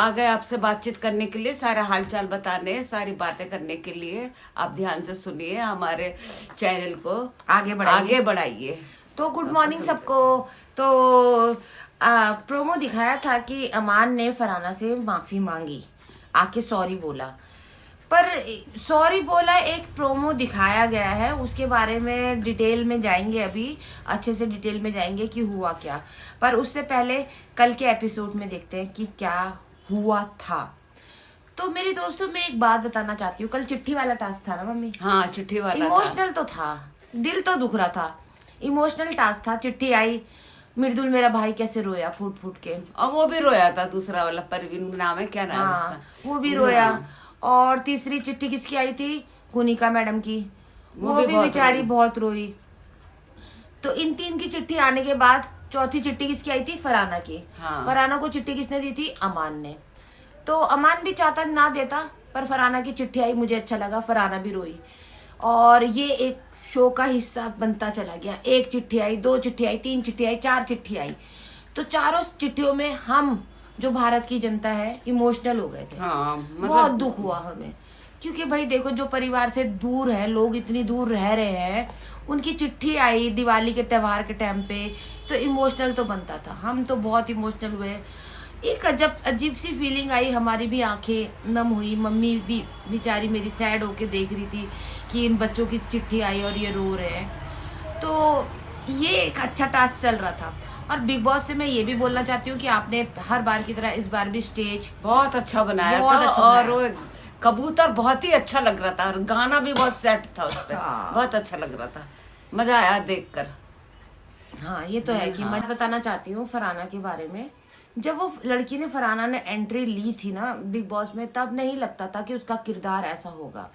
आ गए आपसे बातचीत करने के लिए, सारा हालचाल बताने, सारी बातें करने के लिए। आप ध्यान से सुनिए, हमारे चैनल को आगे बढ़ाइए। तो गुड मॉर्निंग सबको। तो प्रोमो दिखाया था कि अमान ने फरहाना से माफी मांगी, आके सॉरी बोला, पर सॉरी बोला एक प्रोमो दिखाया गया है, उसके बारे में डिटेल में जाएंगे, अभी अच्छे से डिटेल में जाएंगे कि हुआ क्या। पर उससे पहले कल के एपिसोड में देखते हैं कि क्या हुआ था। तो मेरे दोस्तों, मैं एक बात बताना चाहती हूँ। कल चिट्ठी वाला टास्क था ना मम्मी? हाँ, चिट्ठी वाला इमोशनल तो था, दिल तो दुख रहा था। इमोशनल टास्क था। चिट्ठी आई, मृदुल मेरा भाई कैसे रोया फूट फूट के, और वो भी रोया था। दूसरा वाला परवीन नाम है, क्या नाम है उसका? वो भी रोया। और तीसरी चिट्ठी किसकी आई थी? कुनिका मैडम की, वो भी बेचारी बहुत रोई। तो इन तीन की चिट्ठी आने के बाद चौथी चिट्ठी किसकी आई थी? फरहाना की। फरहाना को चिट्ठी किसने दी थी? अमान ने। तो अमान भी चाहता ना देता, पर फरहाना की चिट्ठी आई, मुझे अच्छा लगा, फरहाना भी रोई। और ये एक शो का हिस्सा बनता चला गया। एक चिट्ठी आई, दो चिट्ठी आई, तीन चिट्ठी आई, चार चिट्ठी आई। तो चारों चिट्ठियों में हम जो भारत की जनता है इमोशनल हो गए थे। बहुत दुख हुआ हमें, क्योंकि भाई देखो, जो परिवार से दूर है, लोग इतनी दूर रह रहे हैं, उनकी चिट्ठी आई दिवाली के त्योहार के टाइम पे, तो इमोशनल तो बनता था। हम तो बहुत इमोशनल हुए। एक अजीब सी फीलिंग आई, हमारी भी आंखें नम हुई। मम्मी भी बेचारी मेरी सैड होके देख रही थी कि इन बच्चों की चिट्ठी आई और ये रो रहे हैं। तो ये एक अच्छा टास्क चल रहा था। और बिग बॉस से मैं ये भी बोलना चाहती हूँ कि आपने हर बार की तरह इस बार भी स्टेज बहुत अच्छा बनाया था। और वो कबूतर बहुत ही अच्छा लग रहा था, और गाना भी बहुत सेट था उस पर। बहुत अच्छा लग रहा था, मजा आया देखकर। हाँ, ये तो है कि मैं बताना चाहती हूँ फरहाना के बारे में। जब वो लड़की ने, फरहाना ने एंट्री ली थी ना बिग बॉस में, तब नहीं लगता था कि उसका किरदार ऐसा होगा।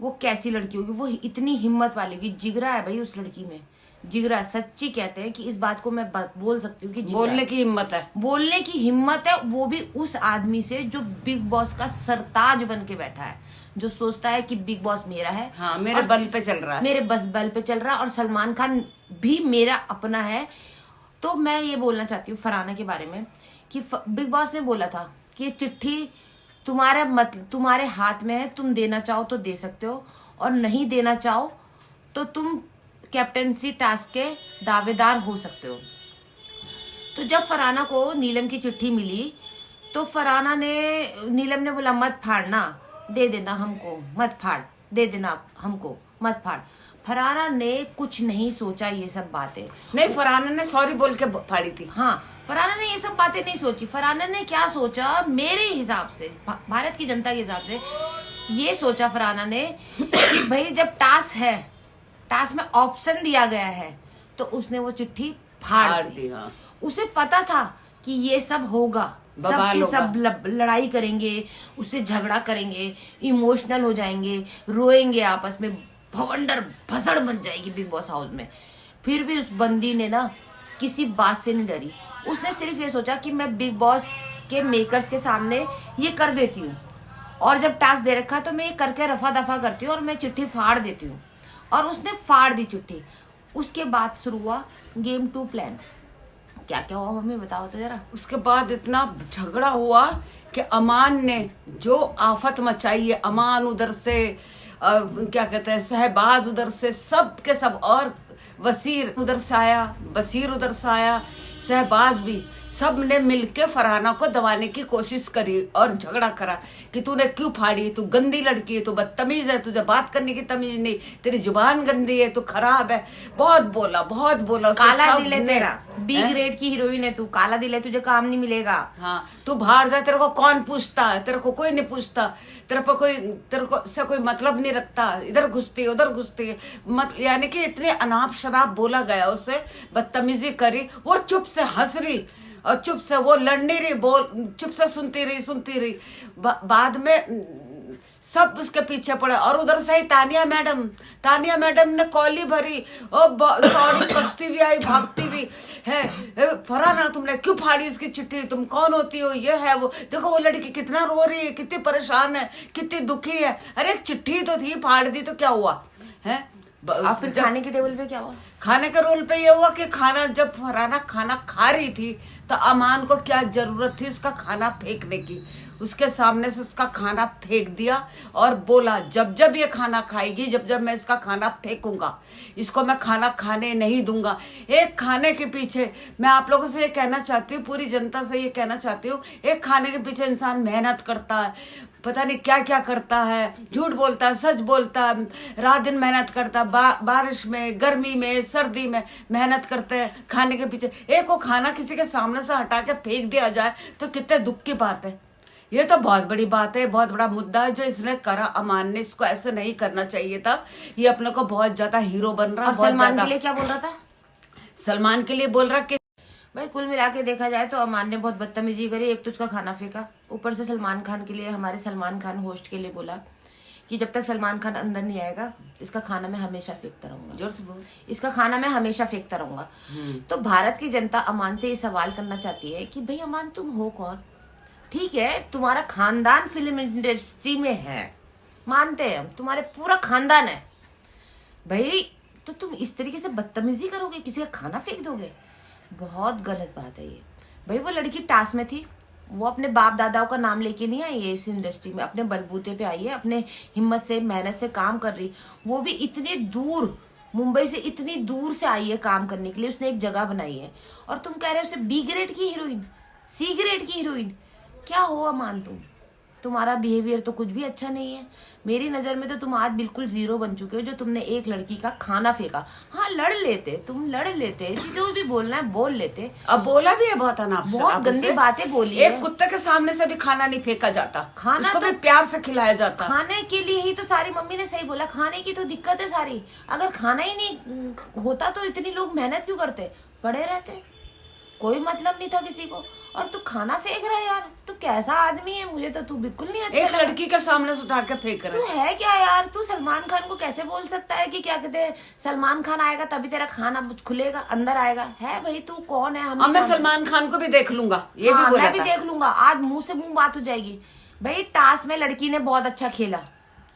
वो कैसी लड़की होगी, वो इतनी हिम्मत वाली होगी। जिगरा है भाई उस लड़की में, जिगरा। सच्ची कहते हैं कि इस बात को मैं बोल सकती हूँ कि बोलने की हिम्मत है, बोलने की हिम्मत है। वो भी उस आदमी से जो बिग बॉस का सरताज बन के बैठा है, जो सोचता है कि बिग बॉस मेरा है। हाँ, मेरे बल पे चल रहा है, मेरे बस बल पे चल रहा है, और सलमान खान भी मेरा अपना है। तो मैं ये बोलना चाहती हूँ फरहाना के बारे में कि बिग बॉस ने बोला था कि ये चिट्ठी तुम्हारे हाथ में है, तुम देना चाहो तो दे सकते हो, और नहीं देना चाहो तो तुम कैप्टनसी टास्क के दावेदार हो सकते हो। तो जब फरहाना को नीलम की चिट्ठी मिली, तो नीलम ने बोला मत फाड़ना, दे देना हमको, मत फाड़, दे देना हमको, मत फाड़। फरहाना ने कुछ नहीं सोचा ये सब बातें। नहीं, फरहाना ने सॉरी बोल के फाड़ी थी। हाँ, फरहाना ने ये सब बातें नहीं सोची। फरहाना ने क्या सोचा, मेरे हिसाब से, भारत की जनता के हिसाब से ये सोचा फरहाना ने कि भाई जब टास्क है, टास्क में ऑप्शन दिया गया है, तो उसने वो चिट्ठी फाड़ दी। उसे पता था कि ये सब होगा, सब लड़ाई करेंगे, उससे झगड़ा करेंगे, इमोशनल हो जाएंगे, रोएंगे आपस में, भवंडर भसड़ बन जाएगी बिग बॉस हाउस में। फिर भी उस बंदी ने ना किसी बात से नहीं डरी। उसने सिर्फ ये सोचा कि मैं बिग बॉस के मेकर्स के सामने ये कर देती हूँ, और जब टास्क दे रखा तो मैं ये करके रफा दफा करती हूँ और मैं चिट्ठी फाड़ देती हूँ। और उसने फाड़ दी चिट्ठी। उसके बाद शुरू हुआ गेम 2 प्लान। क्या क्या हुआ मम्मी, बताओ तो जरा। उसके बाद इतना झगड़ा हुआ कि अमान ने जो आफत मचाई है, अमान उधर से क्या कहते हैं, शहबाज उधर से, सब के सब, और वसीर उधर से आया, बसीर उधर से आया, शहबाज भी, सब ने मिलके फरहाना को दबाने की कोशिश करी और झगड़ा करा कि तूने क्यों फाड़ी, तू गंदी लड़की है, तू बदतमीज है, तुझे बात करने की तमीज नहीं, तेरी जुबान गंदी है, तू खराब है। बहुत बोला, बहुत बोला। काला दिल है तेरा, बी ग्रेड की हीरोइन है तू, काला दिल है, तुझे काम नहीं मिलेगा। हाँ, तू बाहर जा, तेरे को कौन पूछता है, तेरे को कोई नहीं पूछता, तेरे को से कोई मतलब नहीं रखता, इधर घुसती है उधर घुसती है, यानी कि इतने अनाप शनाप बोला गया उसे, बदतमीजी करी। वो चुप से हंस रही और चुप से वो लड़ने रही, चुप से सुनती रही। बाद में सब उसके पीछे पड़े। और उधर से ही तानिया मैडम ने कॉली भरी, सॉरी कसती भी आई, भागती भी है। फरहाना तुमने क्यों फाड़ी इसकी चिट्ठी, तुम कौन होती हो, ये है वो, देखो वो लड़की कितना रो रही है, कितनी परेशान है, कितनी दुखी है। अरे एक चिट्ठी तो थी, फाड़ दी तो क्या हुआ है। फिर खाने के टेबल पे क्या हुआ? खाने के रोल पे ये हुआ कि खाना, जब फरहाना खाना खा रही थी तो अमान को क्या जरूरत थी उसका खाना फेंकने की। उसके सामने से उसका खाना फेंक दिया और बोला जब जब ये खाना खाएगी, जब जब मैं इसका खाना फेंकूंगा, इसको मैं खाना खाने नहीं दूंगा। एक खाने के पीछे, मैं आप लोगों से ये कहना चाहती हूँ, पूरी जनता से ये कहना चाहती हूँ, एक खाने के पीछे इंसान मेहनत करता है, पता नहीं क्या क्या करता है, झूठ बोलता है, सच बोलता है, रात दिन मेहनत करता है, बारिश में, गर्मी में, सर्दी में मेहनत करते हैं खाने के पीछे। एक को खाना किसी के सामने से हटा के फेंक दिया जाए तो कितने दुख की बात है। ये तो बहुत बड़ी बात है, बहुत बड़ा मुद्दा है जो इसने करा। अमान ने इसको ऐसे नहीं करना चाहिए था। ये अपने को बहुत ज्यादा हीरो बन रहा है। सलमान के लिए क्या बोल रहा था? सलमान के लिए बोल रहा कि भाई कुल मिला के देखा जाए तो अमान ने बहुत बदतमीजी करी। एक तो उसका खाना फेंका, ऊपर से सलमान खान के लिए, हमारे सलमान खान होस्ट के लिए बोला कि जब तक सलमान खान अंदर नहीं आएगा इसका खाना मैं हमेशा फेंकता रहूंगा। जोर से बोल। इसका खाना मैं हमेशा फेंकता रहूंगा। तो भारत की जनता अमान से ये सवाल करना चाहती है कि भाई अमान तुम हो कौन? ठीक है, तुम्हारा खानदान फिल्म इंडस्ट्री में है, मानते हैं हम, तुम्हारे पूरा खानदान है भाई, तो तुम इस तरीके से बदतमीजी करोगे, किसी का खाना फेंक दोगे? बहुत गलत बात है ये। भाई वो लड़की टास्क में थी, वो अपने बाप दादाओं का नाम लेके नहीं आई है इस इंडस्ट्री में, अपने बलबूते पे आई है, अपने हिम्मत से, मेहनत से काम कर रही। वो भी इतने दूर, मुंबई से इतनी दूर से आई है काम करने के लिए, उसने एक जगह बनाई है। और तुम कह रहे हो उसे बी ग्रेड की हीरोइन, सी ग्रेड की हीरोइन? क्या हो अमान तुम? तुम्हारा बिहेवियर तो कुछ भी अच्छा नहीं है। मेरी नजर में तो तुम आज बिल्कुल जीरो बन चुके हो जो तुमने एक लड़की का खाना फेंका। हाँ लड़ लेते, तुम लड़ लेते, जो भी बोलना है बोल लेते। अब बोला भी है बहुत अनाप बहुत शनाप गंदी से। बातें बोली एक है। कुत्ते के सामने से भी खाना नहीं फेंका जाता, खाना उसको तो भी प्यार से खिलाया जाता। खाने के लिए ही तो सारी, मम्मी ने सही बोला, खाने की तो दिक्कत है सारी। अगर खाना ही नहीं होता तो इतनी लोग मेहनत क्यों करते, पड़े रहते, कोई मतलब नहीं था किसी को। और तू खाना फेंक रहा है यार, तू कैसा आदमी है? मुझे तो तू बिल्कुल नहीं अच्छा एक लगा। लड़की के सामने से उठा के फेंक रहा तू है क्या यार? तू सलमान खान को कैसे बोल सकता है कि क्या कहते हैं, सलमान खान आएगा तभी तेरा खाना खुलेगा, अंदर आएगा? है भाई तू कौन है? हम मैं सलमान खान को भी देख लूंगा, ये भी बोला मैं भी था। देख लूंगा, आज मुंह से मुंह बात हो जाएगी। भाई टास्क में लड़की ने बहुत अच्छा खेला,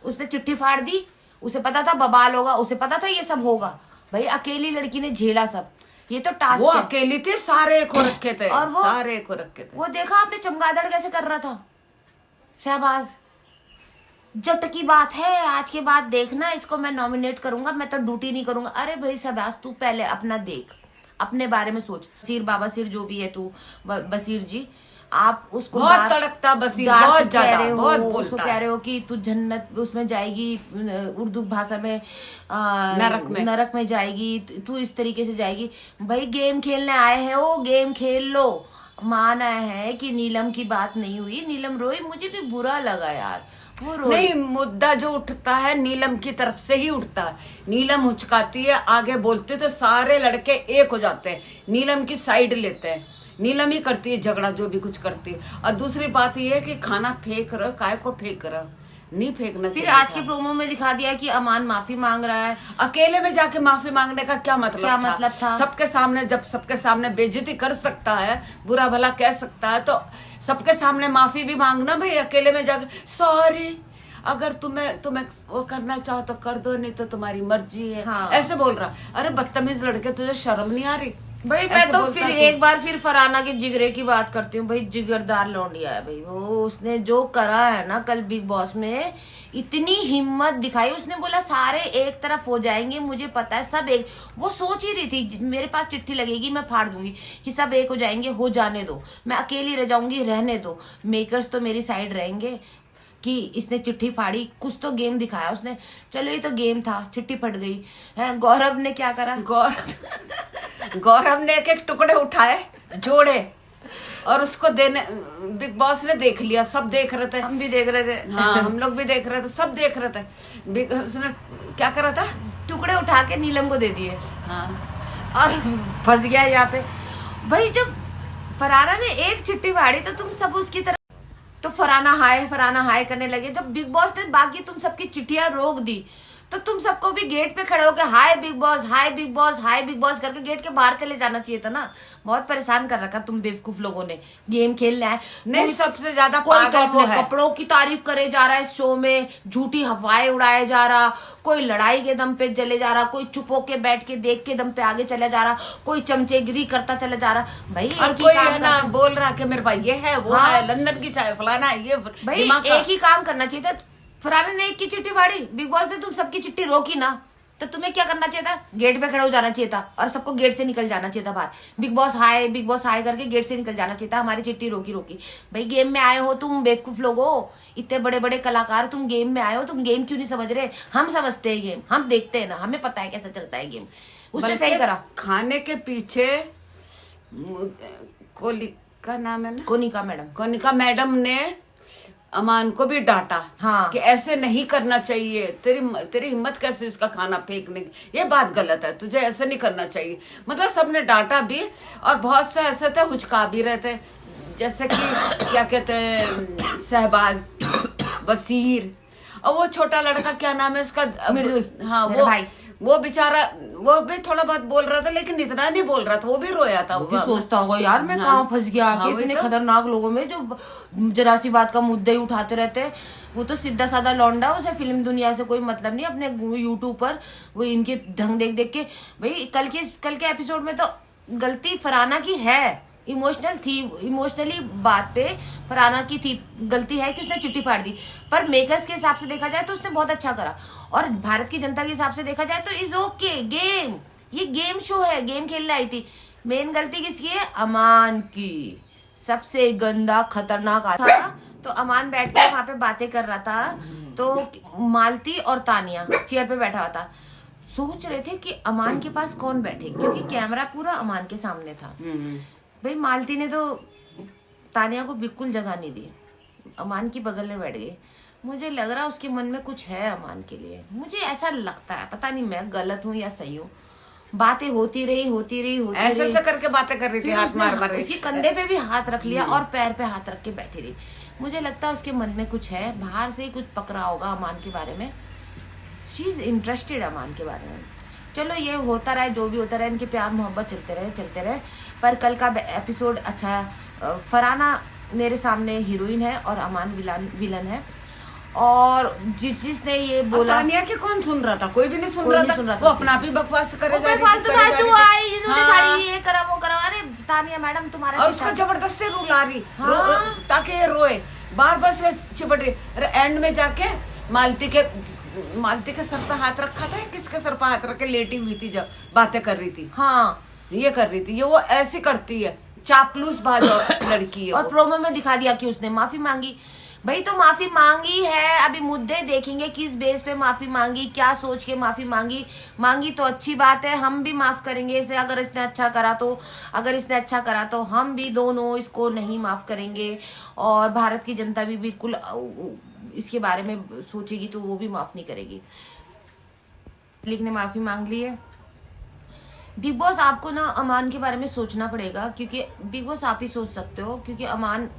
उसने चिट्ठी फाड़ दी, उसे पता था बवाल होगा, उसे पता था ये सब होगा। भाई अकेली लड़की ने झेला सब, ये तो टास्क वो है। अकेली थी, सारे को रखे थे, और वो सारे को रखे थे। वो देखा आपने चमगादड़ कैसे कर रहा था शहबाज? जट की बात है, आज के बाद देखना, इसको मैं नॉमिनेट करूंगा, मैं तो ड्यूटी नहीं करूंगा। अरे भाई शहबाज तू पहले अपना देख, अपने बारे में सोच। बसीर बाबा सिर जो भी है तू, बसीर जी, आप उसको बहुत तड़कता बसीर, बहुत ज्यादा, बहुत बोलता उसको कह रहे हो कि तू जन्नत उसमें जाएगी, उर्दू भाषा में नरक में जाएगी, तू इस तरीके से जाएगी। भाई गेम खेलने आए हैं, वो गेम खेल लो। माना है कि नीलम की बात नहीं हुई, नीलम रोई, मुझे भी बुरा लगा यार, वो रोई। नहीं, मुद्दा जो उठता है नीलम की तरफ से ही उठता है। नीलम हुचकाती है, आगे बोलती है तो सारे लड़के एक हो जाते हैं, नीलम की साइड लेते हैं। नीलम ही करती है झगड़ा, जो भी कुछ करती है। और दूसरी बात यह है कि खाना फेंक रहा, काय को फेंक रहा, नहीं फेंकना चाहिए। फिर आज के प्रोमो में दिखा दिया कि अमान माफी मांग रहा है। अकेले में जाके माफी मांगने का क्या मतलब था? सबके सामने, जब सबके सामने बेइज्जती कर सकता है, बुरा भला कह सकता है, तो सबके सामने माफी भी मांगना भाई। अकेले में जाके सॉरी, अगर तुम्हें वो करना चाहो तो कर दो, नहीं तो तुम्हारी मर्जी है। हाँ। ऐसे बोल रहा। अरे बदतमीज लड़के, तुझे शर्म नहीं आ रही? भाई मैं तो फिर एक बार फिर फरहाना के जिगरे की बात करती हूँ। भाई जिगरदार लौंडिया है भाई वो, उसने जो करा है ना कल बिग बॉस में, इतनी हिम्मत दिखाई। उसने बोला सारे एक तरफ हो जाएंगे, मुझे पता है सब एक, वो सोच ही रही थी मेरे पास चिट्ठी लगेगी मैं फाड़ दूंगी कि सब एक हो जाएंगे, हो जाने दो, मैं अकेली रह जाऊंगी, रहने दो, मेकर्स तो मेरी साइड रहेंगे। कि इसने चिट्ठी फाड़ी, कुछ तो गेम दिखाया उसने, चलो ये तो गेम था, चिट्ठी फट गई है। गौरव ने क्या करा? गौरव ने एक टुकड़े उठाए, जोड़े, और उसको देने, बिग बॉस ने देख लिया, सब देख रहे थे, हम भी देख रहे थे। हाँ हम लोग भी देख रहे थे, सब देख रहे थे। उसने क्या करा था? टुकड़े उठा के नीलम को दे दिए। हाँ, और फंस गया यहाँ पे। भाई जब फरहाना ने एक चिट्ठी फाड़ी तो तुम सब उसकी तरफ, तो फरहाना हाय करने लगे। जब बिग बॉस ने बाकी तुम सबकी चिट्ठियां रोक दी तो तुम सबको भी गेट पे खड़े होकर हाय बिग बॉस, हाय बिग बॉस, हाय बिग बॉस करके गेट के बाहर चले जाना चाहिए था ना। बहुत परेशान कर रखा तुम बेवकूफ लोगों ने। गेम खेलना है, नहीं, सबसे ज्यादा कोई तो पागल वो अपने है। कपड़ों की तारीफ करे जा रहा है इस शो में, झूठी हवाएं उड़ाए जा रहा, कोई लड़ाई के दम पे चले जा रहा, कोई चुप होके बैठ के देख के दम पे आगे चला जा रहा, कोई चमचेगिरी करता चला जा रहा। भाई और एक ही कोई काम है ना करना- बोल रहा कि मेरे भाई ये है वो हाँ। है, लंदन की चाय फलाना है ये, भाई दिमाग का- एक ही काम करना चाहिए था। फरहाना ने एक की चिट्ठी फाड़ी, बिग बॉस ने तुम सबकी चिट्ठी रोकी ना, तो तुम्हें क्या करना चाहिए था? गेट पे खड़े हो जाना चाहिए था और सबको गेट से निकल जाना चाहिए था बाहर। बिग बॉस हाय, बिग बॉस हाय करके गेट से निकल जाना चाहिए था। हमारी चिट्ठी रोकी। भाई गेम में आए हो तुम, बेवकूफ लोग हो, इतने बड़े बड़े कलाकार, तुम गेम में आए हो, तुम गेम क्यों नहीं समझ रहे? हम समझते हैं गेम, हम देखते हैं ना, हमें पता है कैसा चलता है गेम। उसने सही बल्कि करा। खाने के पीछे कोली का नाम है ना, कोनिका मैडम, कोनिका मैडम ने अमान को भी डांटा हाँ। कि ऐसे नहीं करना चाहिए, तेरी हिम्मत कैसे इसका खाना फेंकने की, ये बात गलत है, तुझे ऐसे नहीं करना चाहिए। मतलब सबने डांटा भी, और बहुत से ऐसे थे हुचका भी रहे थे, जैसे कि क्या कहते हैं शहबाज, वसीर, और वो छोटा लड़का क्या नाम है उसका, मृदुल, हाँ मेरा भाई। वो बेचारा, वो भी थोड़ा बहुत बोल रहा था, लेकिन इतना नहीं बोल रहा था, वो भी रोया था। वो भी सोचता होगा यार मैं कहाँ फंस गया आके, वही इतने तो। खतरनाक लोगों में जो जरा सी बात का मुद्दा ही उठाते रहते हैं। वो तो सीधा साधा लौंडा, उसे फिल्म दुनिया से कोई मतलब नहीं। अपने यूट्यूब पर वो इनके ढंग देख देख के, भाई कल के एपिसोड में तो गलती फरहाना की है, इमोशनली बात पे फरहाना की थी, गलती है कि उसने चिट्ठी फाड़ दी। पर मेकर्स के हिसाब से देखा जाए तो उसने बहुत अच्छा करा, और भारत की जनता के हिसाब से देखा जाए तो इज ओके। गेम, ये गेम शो है, गेम खेलने आई थी। मेन गलती किसकी है? अमान की। सबसे गंदा खतरनाक था। तो अमान बैठ के वहां पे बातें कर रहा था, तो मालती और तानिया चेयर पे बैठा हुआ था। सोच रहे थे कि अमान के पास कौन बैठे, क्योंकि कैमरा पूरा अमान के सामने था। भाई मालती ने तो तानिया को बिल्कुल जगह नहीं दी, अमान की बगल में बैठ गई। मुझे लग रहा उसके मन में कुछ है अमान के लिए, मुझे ऐसा लगता है, पता नहीं मैं गलत हूँ या सही हूँ। बातें होती रही ऐसे करके बातें कर रही थी, फिर हाथ उसने मार रही उसके कंधे पे भी हाथ रख लिया और पैर पे हाथ रख के बैठी रही। मुझे लगता है उसके मन में कुछ है, बाहर से ही कुछ पकड़ा होगा अमान के बारे में। शी इज इंटरेस्टेड अमान के बारे में। चलो ये होता रहे, जो भी होता रहे, इनके प्यार मोहब्बत चलते रहे। पर कल का एपिसोड अच्छा है। फरहाना मेरे सामने हीरोइन है और अमान विलन है। और जिसने ये बोला, तानिया के कौन सुन रहा था? कोई भी नहीं सुन कोई रहा नहीं था। सुन रहा था। वो अपना भी बकवास करे जा रही थी, फालतू करे जा रही फालतू थी। आई, जिन्होंने हाँ। साड़ी ये करा वो करा। अरे तानिया मैडम तुम्हारा और उसको जबरदस्ती रुला रही, हाँ। ताकि ये रोए, बार बार से चिपट रही। एंड में जाके मालती के सर पे हाथ रखा था, किसके सर पे हाथ रख के लेटी हुई थी, जब बातें कर रही थी। हाँ, ये कर रही थी, ये वो ऐसी करती है, चापलूस बाज लड़की है और वो। प्रोमो में दिखा दिया कि उसने माफी मांगी। भाई तो माफी मांगी है, अभी मुद्दे देखेंगे किस बेस पे माफी मांगी, क्या सोच के माफी मांगी तो अच्छी बात है, हम भी माफ करेंगे इसे। अगर इसने अच्छा करा तो हम भी दोनों इसको नहीं माफ करेंगे, और भारत की जनता भी बिल्कुल इसके बारे में सोचेगी तो वो भी माफ नहीं करेगी। लिख ने माफी मांग ली है। बिग बॉस आपको ना अमान के बारे में सोचना पड़ेगा, क्योंकि बिग बॉस आप ही सोच सकते हो, क्योंकि अमान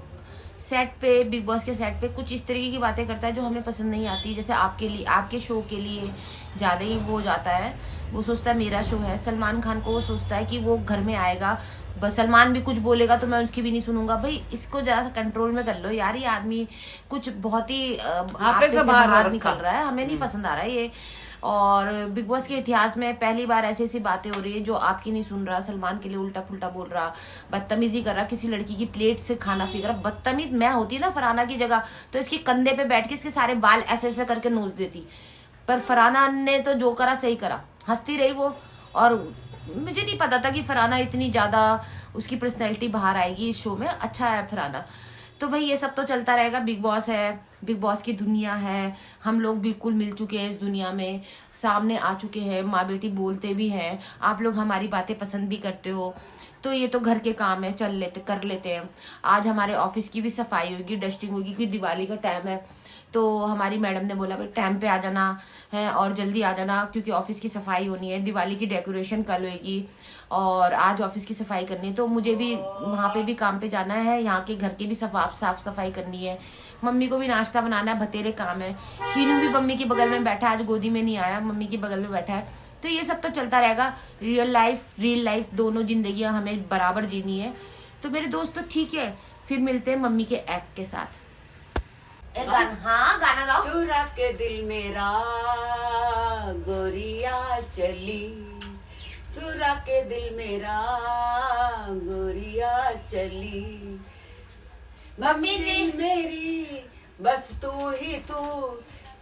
सेट पे, बिग बॉस के सेट पे कुछ इस तरीके की बातें करता है जो हमें पसंद नहीं आती। जैसे आपके लिए, आपके शो के लिए ज़्यादा ही वो जाता है, वो सोचता है मेरा शो है। सलमान खान को वो सोचता है कि वो घर में आएगा, बस सलमान भी कुछ बोलेगा तो मैं उसकी भी नहीं सुनूंगा। भाई इसको जरा सा कंट्रोल में कर लो यार, ये आदमी कुछ बहुत ही आपसे से बाहर निकल रहा है, हमें नहीं पसंद आ रहा है ये। और बिग बॉस के इतिहास में पहली बार ऐसी बातें हो रही है जो आपकी नहीं सुन रहा, सलमान के लिए उल्टा पुल्टा बोल रहा, बदतमीजी कर रहा, किसी लड़की की प्लेट से खाना फेंक रहा। बदतमीज मैं होती ना फरहाना की जगह, तो इसके कंधे पे बैठ के इसके सारे बाल ऐसे ऐसे करके नोच देती। पर फरहाना ने तो जो करा सही करा, हंसती रही वो। और मुझे नहीं पता था कि फरहाना इतनी ज्यादा उसकी पर्सनैलिटी बाहर आएगी इस शो में। अच्छा है फरहाना। तो भाई ये सब तो चलता रहेगा, बिग बॉस है, बिग बॉस की दुनिया है, हम लोग बिल्कुल मिल चुके हैं इस दुनिया में, सामने आ चुके हैं, माँ बेटी बोलते भी हैं, आप लोग हमारी बातें पसंद भी करते हो। तो ये तो घर के काम है, कर लेते हैं। आज हमारे ऑफिस की भी सफाई होगी, डस्टिंग होगी, क्योंकि दिवाली का टाइम है। तो हमारी मैडम ने बोला भाई टाइम पे आ जाना है और जल्दी आ जाना, क्योंकि ऑफिस की सफाई होनी है, दिवाली की डेकोरेशन कल होगी और आज ऑफिस की सफाई करनी है। तो मुझे भी वहाँ पे भी काम पे जाना है, यहाँ के घर की भी साफ सफाई करनी है, मम्मी को भी नाश्ता बनाना है, बतेरे काम है। चीनू भी मम्मी के बगल में बैठा है, आज गोदी में नहीं आया, मम्मी के बगल में बैठा है। तो ये सब तो चलता रहेगा। रियल लाइफ दोनों जिंदगियां हमें बराबर जीनी है। तो मेरे दोस्त तो ठीक है, फिर मिलते हैं मम्मी के एक्ट के साथ। गाना गाओ। चुरा के दिल मेरा गोरिया चली, चुरा के दिल मेरा गोरिया चली, मम्मी जी मेरी बस तू ही तू,